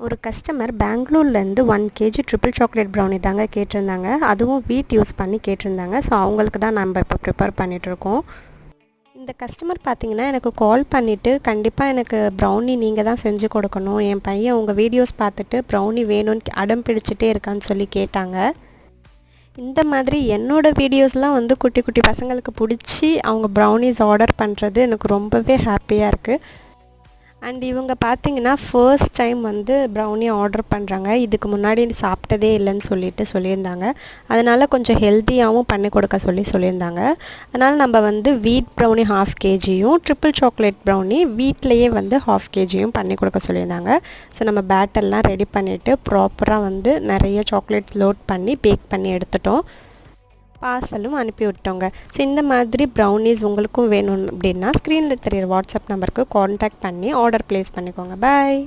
ஒரு கஸ்டமர் பெங்களூர்லேருந்து 1 KG triple chocolate brownie தாங்க கேட்டிருந்தாங்க. அதுவும் வீட் யூஸ் பண்ணி கேட்டிருந்தாங்க. ஸோ அவங்களுக்கு தான் நம்ம இப்போ ப்ரிப்பேர் பண்ணிகிட்ருக்கோம். இந்த கஸ்டமர் பார்த்தீங்கன்னா எனக்கு கால் பண்ணிவிட்டு, கண்டிப்பாக எனக்கு ப்ரௌனி நீங்கள் தான் செஞ்சு கொடுக்கணும், என் பையன் உங்கள் வீடியோஸ் பார்த்துட்டு ப்ரௌனி வேணும்னு அடம் பிடிச்சிட்டே இருக்கான்னு சொல்லி கேட்டாங்க. இந்த மாதிரி என்னோடய வீடியோஸ்லாம் வந்து குட்டி குட்டி பசங்களுக்கு பிடிச்சி அவங்க ப்ரௌனிஸ் ஆர்டர் பண்ணுறது எனக்கு ரொம்பவே ஹாப்பியாக இருக்குது. அண்ட் இவங்க பார்த்தீங்கன்னா ஃபர்ஸ்ட் டைம் வந்து ப்ரௌனி ஆர்டர் பண்ணுறாங்க. இதுக்கு முன்னாடி சாப்பிட்டதே இல்லைன்னு சொல்லியிருந்தாங்க. அதனால் கொஞ்சம் ஹெல்த்தியாகவும் பண்ணி கொடுக்க சொல்லியிருந்தாங்க. அதனால் நம்ம வந்து வீட் ப்ரௌனி 1/2 கேஜியும் ட்ரிபிள் சாக்லேட் ப்ரௌனி வீட்லேயே வந்து 1/2 கேஜியும் பண்ணி கொடுக்க சொல்லியிருந்தாங்க. ஸோ நம்ம பேட்டர்லாம் ரெடி பண்ணிவிட்டு ப்ராப்பராக வந்து நிறைய சாக்லேட்ஸ் லோட் பண்ணி பேக் பண்ணி எடுத்துட்டோம். பார்சலும் அனுப்பி விட்டோங்க. ஸோ இந்த மாதிரி ப்ரௌனிஸ் உங்களுக்கும் வேணும் அப்படின்னா ஸ்க்ரீனில் தெரியிற வாட்ஸ்அப் நம்பருக்கு காண்டாக்ட் பண்ணி ஆர்டர் ப்ளேஸ் பண்ணிக்கோங்க. பாய்.